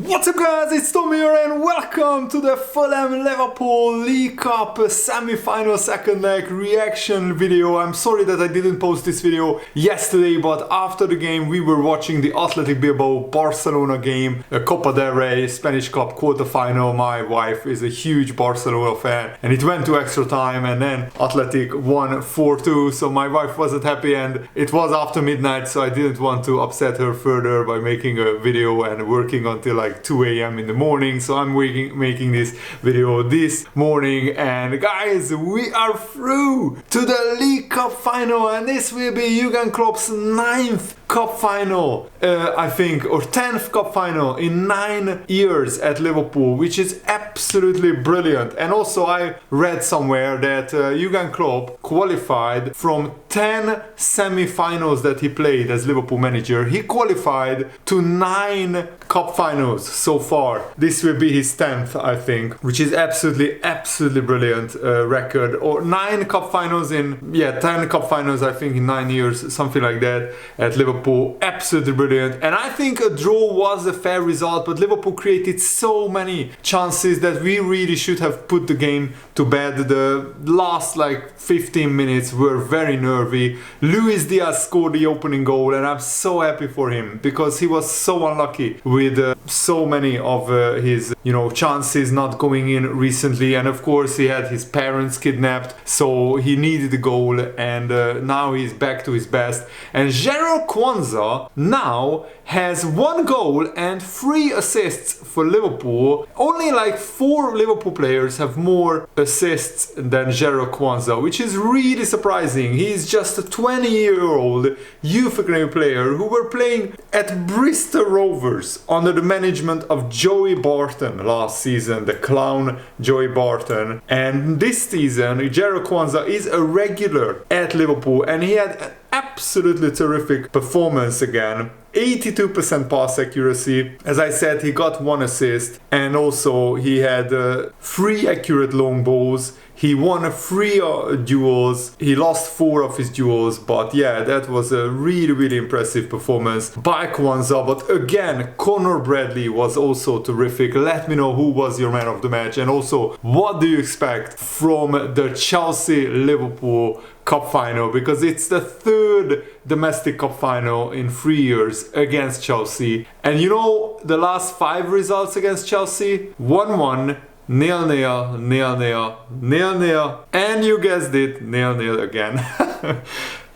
What's up guys, it's Tom here and welcome to the Fulham Liverpool League Cup semi-final second leg reaction video. I'm sorry that I didn't post this video yesterday, but after the game we were watching the Athletic Bilbao Barcelona game, the Copa del Rey Spanish Cup quarter-final. My wife is a huge Barcelona fan and it went to extra time and then Athletic won 4-2, so my wife wasn't happy and it was after midnight, so I didn't want to upset her further by making a video and working until like 2 a.m. in the morning. So I'm making this video this morning, and guys, we are through to the League Cup final, and this will be Jurgen Klopp's 9th cup final, I think, or 10th cup final in 9 years at Liverpool, which is absolutely brilliant. And also I read somewhere that Jurgen Klopp qualified from 10 semi-finals that he played as Liverpool manager. He qualified to 9 cup finals so far. This will be his 10th, I think, which is absolutely brilliant record. Or 9 cup finals in, 10 cup finals, I think, in 9 years, something like that, at Liverpool. Absolutely brilliant. And I think a draw was a fair result, but Liverpool created so many chances that we really should have put the game to bed. The last like 15 minutes were very nervy. Luis Diaz scored the opening goal and I'm so happy for him because he was so unlucky with so many of his chances not going in recently, and of course he had his parents kidnapped, so he needed a goal, and now he's back to his best. And Gerald Kwanzaa now has 1 goal and 3 assists for Liverpool. Only like 4 Liverpool players have more assists than Gerald Kwanzaa, which is really surprising. He's just a 20-year-old youth academy player who were playing at Bristol Rovers under the management of Joey Barton last season, the clown Joey Barton. And this season, Gerald Kwanzaa is a regular at Liverpool, and he had an absolutely terrific performance again. 82% pass accuracy. As I said, he got 1 assist, and also he had 3 accurate long balls. He won 3 duels. He lost 4 of his duels, but yeah, that was a really impressive performance by Kwanzaa. But again, Conor Bradley was also terrific. Let me know who was your man of the match, and also what do you expect from the Chelsea-Liverpool Cup final, because it's the 3rd domestic cup final in 3 years against Chelsea. And you know the last 5 results against Chelsea? 1-1, 0-0, 0-0, 0-0, and you guessed it, 0-0 again.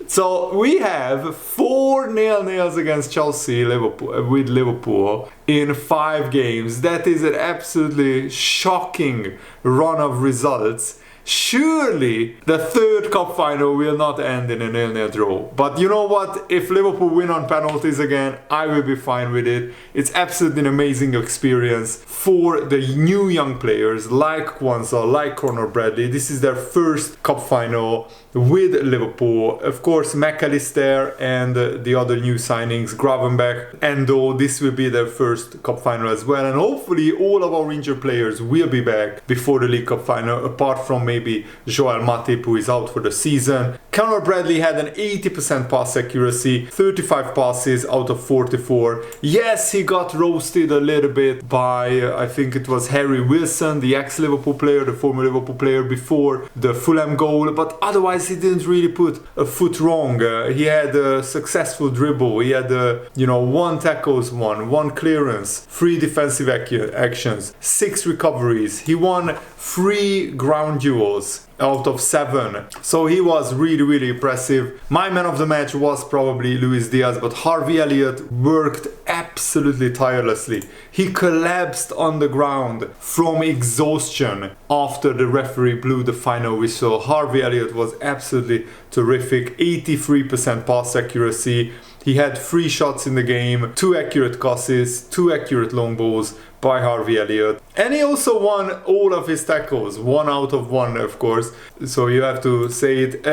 So we have 4 0-0s against Chelsea with Liverpool in 5 games. That is an absolutely shocking run of results. Surely the 3rd cup final will not end in a 0-0 draw. But you know what? If Liverpool win on penalties again, I will be fine with it. It's absolutely an amazing experience for the new young players like Kwanzaa, like Conor Bradley. This is their 1st cup final with Liverpool. Of course, McAllister and the other new signings, Gravenberch, Endo, this will be their 1st cup final as well. And hopefully all of our injured players will be back before the League Cup final, apart from maybe Joel Matip, who is out for the season. Conor Bradley had an 80% pass accuracy, 35 passes out of 44. Yes, he got roasted a little bit by, I think it was Harry Wilson, the ex-Liverpool player, the former Liverpool player before the Fulham goal, but otherwise he didn't really put a foot wrong. He had a successful dribble, he had 1 tackles won, 1 clearance, 3 defensive actions, 6 recoveries. He won 3 ground duels out of 7. So he was really impressive. My man of the match was probably Luis Diaz, but Harvey Elliott worked absolutely tirelessly. He collapsed on the ground from exhaustion after the referee blew the final whistle. Harvey Elliott was absolutely terrific. 83% pass accuracy. He had 3 shots in the game, 2 accurate crosses, 2 accurate long balls by Harvey Elliott. And he also won all of his tackles, 1 out of 1, of course. So you have to say it.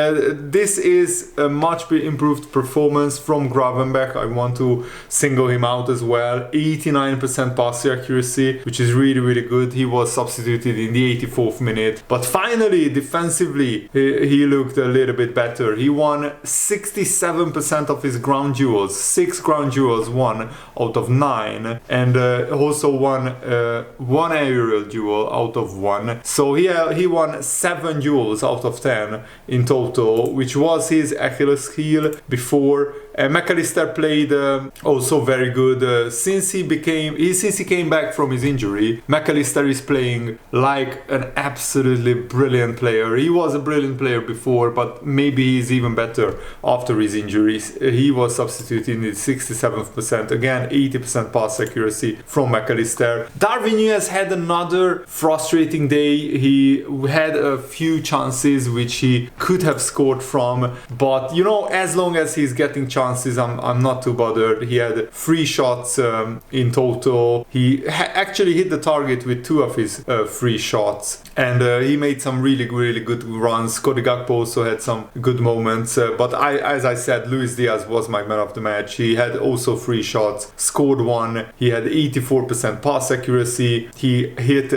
This is a much improved performance from Gravenberch. I want to single him out as well. 89% pass accuracy, which is really good. He was substituted in the 84th minute. But finally, defensively, he looked a little bit better. He won 67% of his ground duels, 6 ground duels won out of 9, and also one aerial duel out of 1. So he won 7 duels out of 10 in total, which was his Achilles heel before. McAllister played also very good since he came back from his injury. McAllister is playing like an absolutely brilliant player. He was a brilliant player before, but maybe he's even better after his injuries. He was substituted in the 67%, again 80% pass accuracy from McAllister. Darwin Núñez had another frustrating day. He had a few chances which he could have scored from, but you know, as long as he's getting chances, I'm not too bothered. He had 3 shots in total. He actually hit the target with 2 of his 3 shots, and he made some really good runs. Cody Gakpo also had some good moments, but as I said, Luis Diaz was my man of the match. He had also 3 shots, scored 1. He had 84% pass accuracy. He hit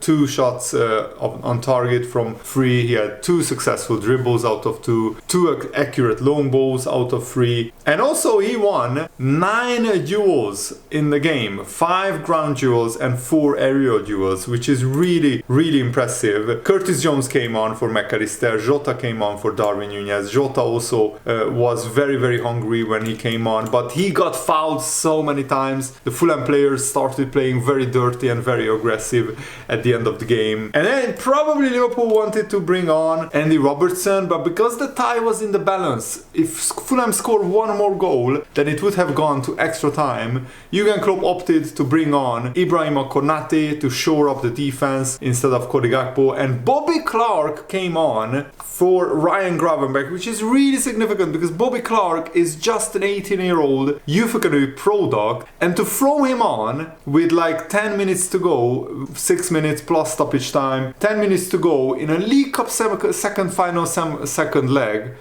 2 shots on target from 3. He had 2 successful dribbles out of 2, 2 accurate long balls out of 3. And also he won 9 duels in the game, 5 ground duels and 4 aerial duels, which is really impressive. Curtis Jones came on for McAllister, Jota came on for Darwin Núñez. Jota also was very hungry when he came on, but he got fouled so many times. The Fulham players started playing very dirty and very aggressive at the end of the game. And then probably Liverpool wanted to bring on Andy Robertson, but because the tie was in the balance, if Fulham scored 1 more goal, then it would have gone to extra time. Jurgen Klopp opted to bring on Ibrahima Konate to shore up the defense instead of Cody Gakpo, and Bobby Clark came on for Ryan Gravenberch, which is really significant because Bobby Clark is just an 18-year-old youth academy product, and to throw him on with like 10 minutes to go, 6 minutes plus stoppage time, 10 minutes to go in a League Cup semi-final second leg,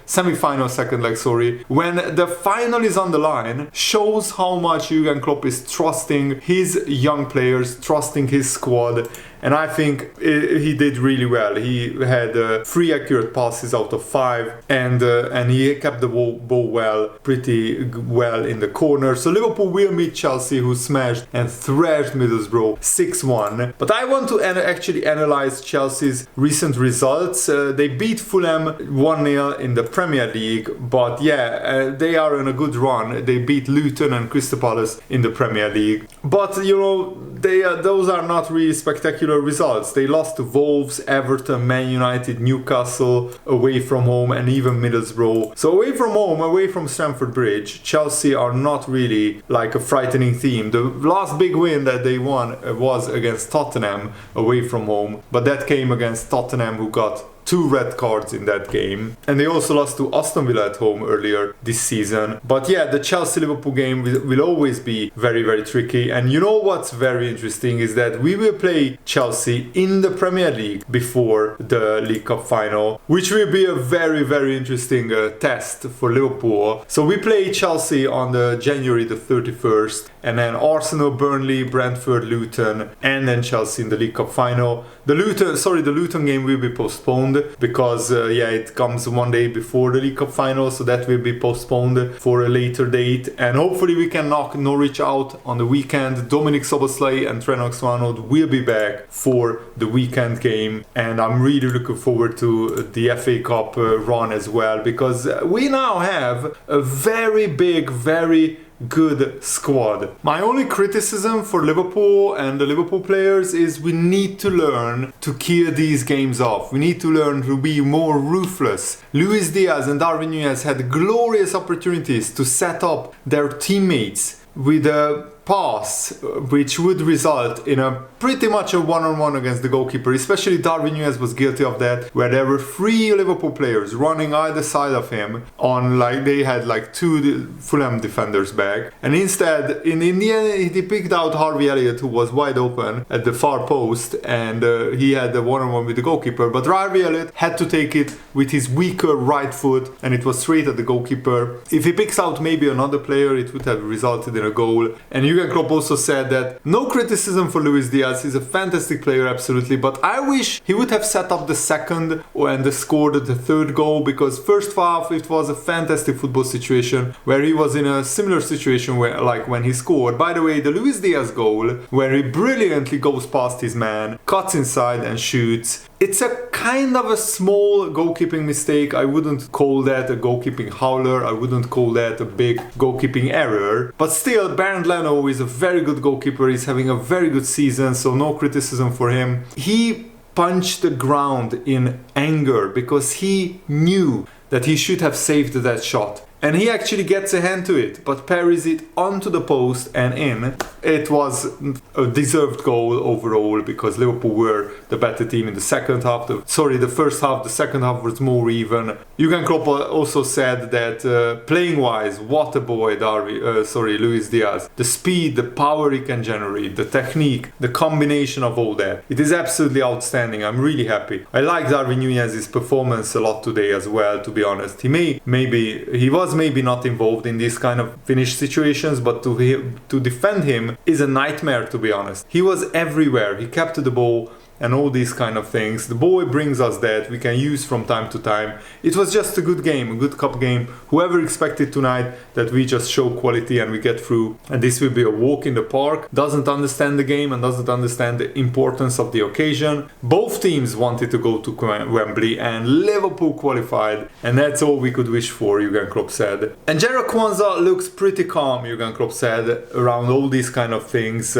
when the final is on the line, shows how much Jurgen Klopp is trusting his young players, trusting his squad. And I think he did really well. He had 3 accurate passes out of 5, and he kept the ball pretty well in the corner. So Liverpool will meet Chelsea, who smashed and thrashed Middlesbrough 6-1. But I want to actually analyze Chelsea's recent results. They beat Fulham 1-0 in the Premier League, but yeah, they are in a good run. They beat Luton and Crystal Palace in the Premier League. But you know, those are not really spectacular results. They lost to Wolves, Everton, Man United, Newcastle, away from home, and even Middlesbrough. So away from home, away from Stamford Bridge, Chelsea are not really like a frightening team. The last big win that they won was against Tottenham away from home, but that came against Tottenham, who got 2 red cards in that game, and they also lost to Aston Villa at home earlier this season. But yeah, the Chelsea-Liverpool game will always be very tricky. And you know what's very interesting is that we will play Chelsea in the Premier League before the League Cup final, which will be a very interesting test for Liverpool. So we play Chelsea on the January the 31st, and then Arsenal, Burnley, Brentford, Luton, and then Chelsea in the League Cup final. The Luton game will be postponed because it comes 1 day before the League Cup final, so that will be postponed for a later date. And hopefully we can knock Norwich out on the weekend. Dominic Szoboszlai and Trent Alexander-Arnold will be back for the weekend game, and I'm really looking forward to the FA Cup run as well, because we now have a very big, very good squad. My only criticism for Liverpool and the Liverpool players is we need to learn to kill these games off. We need to learn to be more ruthless. Luis Diaz and Darwin Núñez had glorious opportunities to set up their teammates with a pass which would result in a pretty much a one-on-one against the goalkeeper. Especially Darwin Núñez was guilty of that, where there were 3 Liverpool players running either side of him on, like, they had like 2 Fulham defenders back, and instead in the end he picked out Harvey Elliott, who was wide open at the far post, and he had the one-on-one with the goalkeeper, but Harvey Elliott had to take it with his weaker right foot, and it was straight at the goalkeeper. If he picks out maybe another player, it would have resulted in a goal. And Jurgen Klopp also said that no criticism for Luis Diaz, he's a fantastic player, absolutely, but I wish he would have set up the second and scored the third goal, because first half it was a fantastic football situation where he was in a similar situation where, like when he scored. By the way, the Luis Diaz goal, where he brilliantly goes past his man, cuts inside and shoots. It's a kind of a small goalkeeping mistake. I wouldn't call that a goalkeeping howler. I wouldn't call that a big goalkeeping error. But still, Bernd Leno is a very good goalkeeper. He's having a very good season, so no criticism for him. He punched the ground in anger because he knew that he should have saved that shot. And he actually gets a hand to it, but parries it onto the post and in. It was a deserved goal overall, because Liverpool were the better team in the second half. The first half, the second half was more even. Jurgen Klopp also said that playing-wise, what a boy Luis Diaz. The speed, the power he can generate, the technique, the combination of all that. It is absolutely outstanding. I'm really happy. I like Darwin Núñez's performance a lot today as well, to be honest. He was maybe not involved in these kind of finish situations, but to defend him is a nightmare, to be honest. He was everywhere. He kept the ball and all these kind of things. The boy brings us that we can use from time to time. It was just a good game, a good cup game. Whoever expected tonight that we just show quality and we get through and this will be a walk in the park, doesn't understand the game and doesn't understand the importance of the occasion. Both teams wanted to go to Wembley and Liverpool qualified, and that's all we could wish for, Jurgen Klopp said. And Jarrod Kwanzaa looks pretty calm, Jurgen Klopp said, around all these kind of things.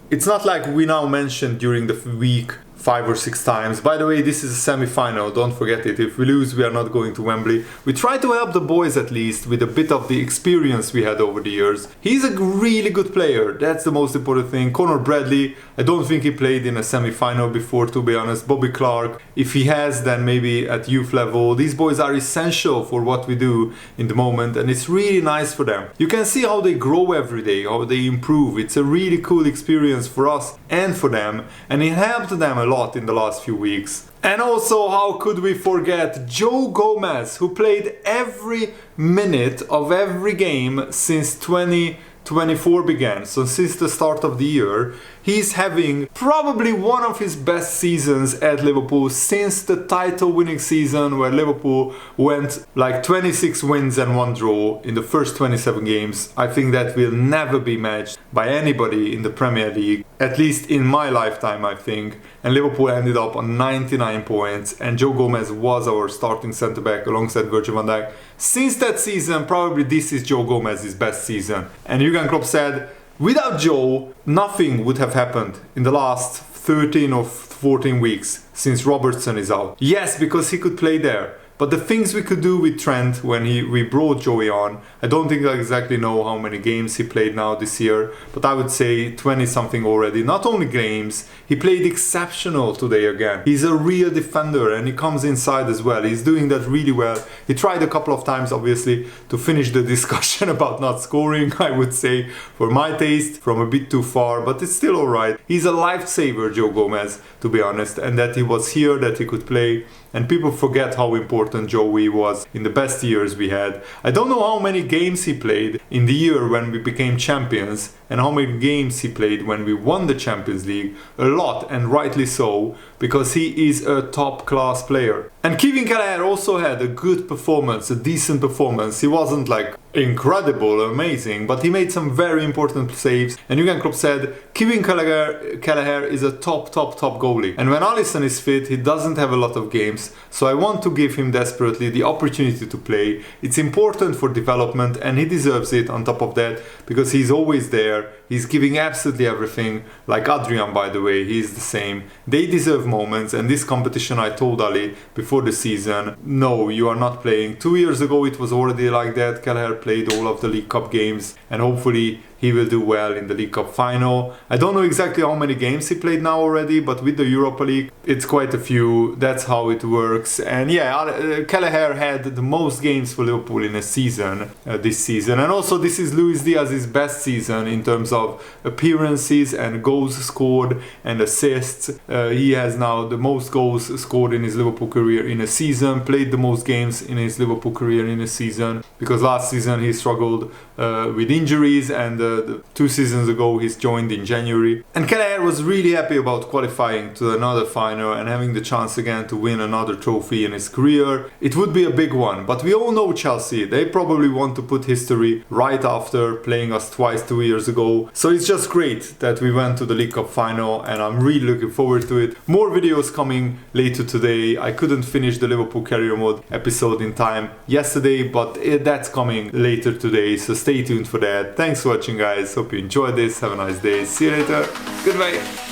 It's not like we now mentioned during the week 5 or 6 times. By the way, this is a semi-final, don't forget it. If we lose, we are not going to Wembley. We try to help the boys at least with a bit of the experience we had over the years. He's a really good player, that's the most important thing. Conor Bradley, I don't think he played in a semi-final before, to be honest. Bobby Clark, if he has, then maybe at youth level. These boys are essential for what we do in the moment, and it's really nice for them. You can see how they grow every day, how they improve. It's a really cool experience for us and for them, and it helped them a lot in the last few weeks. And also, how could we forget Joe Gomez, who played every minute of every game since 2024 began, so since the start of the year. He's having probably one of his best seasons at Liverpool since the title winning season, where Liverpool went like 26 wins and 1 draw in the first 27 games. I think that will never be matched by anybody in the Premier League, at least in my lifetime, I think. And Liverpool ended up on 99 points, and Joe Gomez was our starting centre-back alongside Virgil van Dijk. Since that season, probably this is Joe Gomez's best season. And Jurgen Klopp said, without Joe, nothing would have happened in the last 13 or 14 weeks since Robertson is out. Yes, because he could play there. But the things we could do with Trent when we brought Joey on, I don't think I exactly know how many games he played now this year, but I would say 20 something already. Not only games, he played exceptional today again. He's a real defender and he comes inside as well. He's doing that really well. He tried a couple of times, obviously, to finish the discussion about not scoring, I would say, for my taste, from a bit too far, but it's still alright. He's a lifesaver, Joe Gomez, to be honest, and that he was here, that he could play. And people forget how important Joey was in the best years we had. I don't know how many games he played in the year when we became champions and how many games he played when we won the Champions League. A lot, and rightly so, because he is a top class player. And Kevin Kelleher also had a good performance, a decent performance. He wasn't like incredible, amazing, but he made some very important saves. And Jurgen Klopp said, Kevin Kelleher is a top goalie. And when Alisson is fit, he doesn't have a lot of games, so I want to give him desperately the opportunity to play. It's important for development and he deserves it on top of that, because he's always there. He's giving absolutely everything, like Adrian, by the way, he's the same. They deserve moments, and this competition, I told Ali before the season, no, you are not playing. 2 years ago it was already like that. Kelleher played all of the League Cup games, and hopefully he will do well in the League Cup final. I don't know exactly how many games he played now already, but with the Europa League, it's quite a few. That's how it works. And yeah, Kelleher had the most games for Liverpool in a season this season. And also, this is Luis Diaz's best season in terms of appearances and goals scored and assists. He has now the most goals scored in his Liverpool career in a season, played the most games in his Liverpool career in a season, because last season he struggled with injuries, and 2 seasons ago he's joined in January. And Kelleher was really happy about qualifying to another final and having the chance again to win another trophy in his career. It would be a big one, but we all know Chelsea. They probably want to put history right after playing us twice 2 years ago. So it's just great that we went to the League Cup final, and I'm really looking forward to it. More videos coming later today. I couldn't finish the Liverpool Career Mode episode in time yesterday, but that's coming later today, so stay tuned for that. Thanks for watching, guys. Hope you enjoyed this. Have a nice day. See you later. Goodbye.